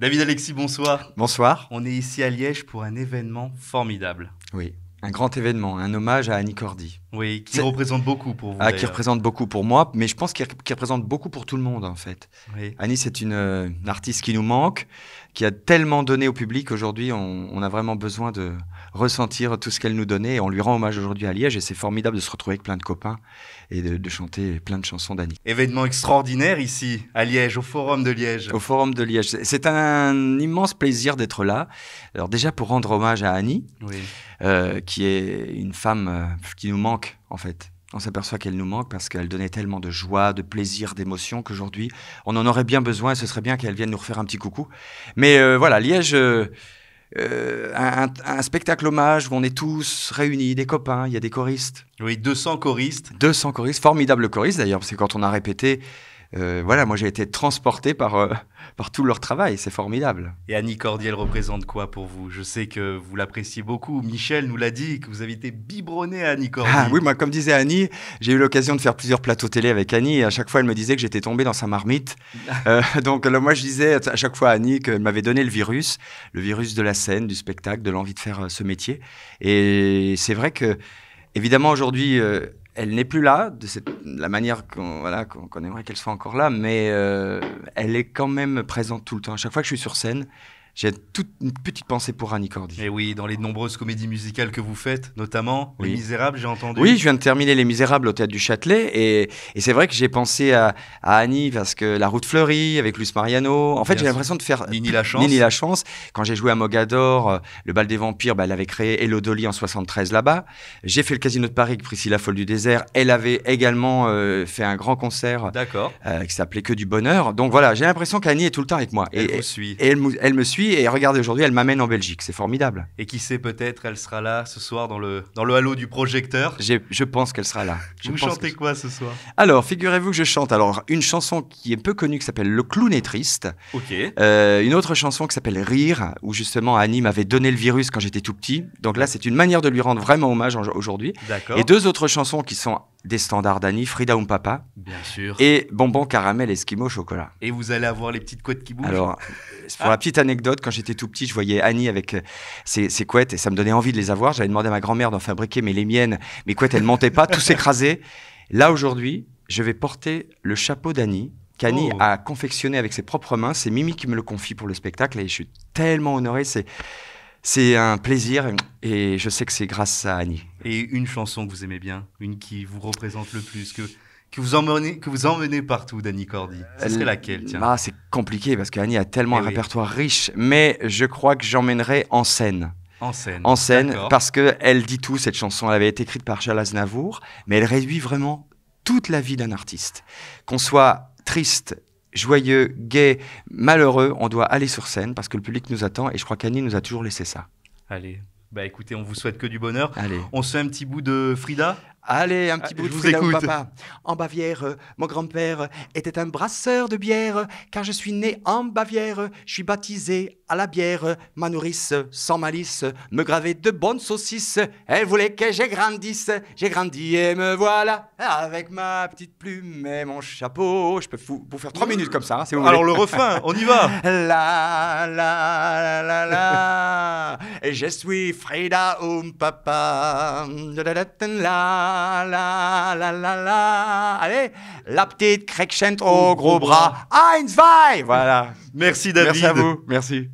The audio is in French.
David Alexis, bonsoir. Bonsoir. On est ici à Liège pour un événement formidable. Oui, un grand événement, un hommage à Annie Cordy. Oui, qui représente beaucoup pour vous. Qui représente beaucoup pour moi, mais je pense qu'il représente beaucoup pour tout le monde en fait. Oui. Annie, c'est une artiste qui nous manque, qui a tellement donné au public. Aujourd'hui, on a vraiment besoin de ressentir tout ce qu'elle nous donnait. Et on lui rend hommage aujourd'hui à Liège et c'est formidable de se retrouver avec plein de copains et de chanter plein de chansons d'Annie. Événement extraordinaire ici, à Liège, au Forum de Liège. Au Forum de Liège. C'est un immense plaisir d'être là. Alors déjà pour rendre hommage à Annie, Oui. qui est une femme qui nous manque en fait. On s'aperçoit qu'elle nous manque parce qu'elle donnait tellement de joie, de plaisir, d'émotion qu'aujourd'hui, on en aurait bien besoin et ce serait bien qu'elle vienne nous refaire un petit coucou. Mais voilà, Liège, un spectacle hommage où on est tous réunis, des copains, il y a des choristes. Oui, 200 choristes. 200 choristes, formidables choristes d'ailleurs, parce que quand on a répété, voilà, moi j'ai été transporté par tout leur travail, c'est formidable. Et Annie Cordy, elle représente quoi pour vous? Je sais que vous l'appréciez beaucoup. Michel nous l'a dit, que vous avez été biberonné à Annie Cordy. Ah oui, moi comme disait Annie, j'ai eu l'occasion de faire plusieurs plateaux télé avec Annie et à chaque fois elle me disait que j'étais tombé dans sa marmite. Donc là, moi je disais à chaque fois à Annie qu'elle m'avait donné le virus de la scène, du spectacle, de l'envie de faire ce métier. Et c'est vrai que, évidemment aujourd'hui, elle n'est plus là, de la manière qu'on aimerait qu'elle soit encore là, mais elle est quand même présente tout le temps. À chaque fois que je suis sur scène, j'ai toute une petite pensée pour Annie Cordy. Et oui, dans les nombreuses comédies musicales que vous faites, notamment Oui. Les Misérables, j'ai entendu. Oui, je viens de terminer Les Misérables au Théâtre du Châtelet et c'est vrai que j'ai pensé à Annie parce que La Route fleurie avec Luis Mariano. En fait, j'ai l'impression de faire Nini la Chance. Nini la Chance. Quand j'ai joué à Mogador, le Bal des Vampires, elle avait créé Hello Dolly en 73 là-bas. J'ai fait le Casino de Paris avec Priscilla Folle du Désert. Elle avait également fait un grand concert qui s'appelait Que du Bonheur. Donc voilà, j'ai l'impression qu'Annie est tout le temps avec moi. Elle vous suit. Et elle me suit et regardez, aujourd'hui, elle m'amène en Belgique. C'est formidable. Et qui sait, peut-être, elle sera là ce soir dans le halo du projecteur. Je pense qu'elle sera là. Vous chantez quoi ce soir? Alors, figurez-vous que je chante une chanson qui est peu connue qui s'appelle Le Clown est triste. Ok. Une autre chanson qui s'appelle Rire, où justement Annie m'avait donné le virus quand j'étais tout petit. Donc là, c'est une manière de lui rendre vraiment hommage aujourd'hui. D'accord. Et deux autres chansons qui sont des standards d'Annie, Frida Papa. Bien sûr. Et Bonbon Caramel Esquimau Chocolat. Et vous allez avoir les petites couettes qui bougent. Alors, pour la petite anecdote, quand j'étais tout petit, je voyais Annie avec ses couettes et ça me donnait envie de les avoir. J'avais demandé à ma grand-mère d'en fabriquer, mais les miennes, mes couettes, elles ne montaient pas, tout s'écrasait. Là, aujourd'hui, je vais porter le chapeau d'Annie, qu'Annie a confectionné avec ses propres mains. C'est Mimi qui me le confie pour le spectacle et je suis tellement honoré. C'est un plaisir et je sais que c'est grâce à Annie. Et une chanson que vous aimez bien, une qui vous représente le plus, que vous emmenez partout d'Annie Cordy. Ce serait laquelle, tiens? C'est compliqué parce qu'Annie a tellement un répertoire riche, mais je crois que j'emmènerai En scène. En scène, parce qu'elle dit tout, cette chanson. Elle avait été écrite par Charles Aznavour, mais elle réduit vraiment toute la vie d'un artiste. Qu'on soit triste, joyeux, gai, malheureux, on doit aller sur scène parce que le public nous attend et je crois qu'Annie nous a toujours laissé ça. Allez, écoutez, on vous souhaite que du bonheur. Allez. On se fait un petit bout de Frida? Allez, un petit bout de Frida Papa. En Bavière, mon grand-père était un brasseur de bière. Car je suis né en Bavière, je suis baptisé à la bière. Ma nourrice, sans malice, me gravait de bonnes saucisses. Elle voulait que je grandisse. J'ai grandi et me voilà. Avec ma petite plume et mon chapeau. Je peux vous faire 3 minutes comme ça, si vous voulez. Alors le refrain, on y va. La, la, la, la. Je suis Frida Papa. La, la, la, la, la. Allez, la petite Crescent au gros bras. 1, 2. Voilà. Merci David. Merci à vous. Merci.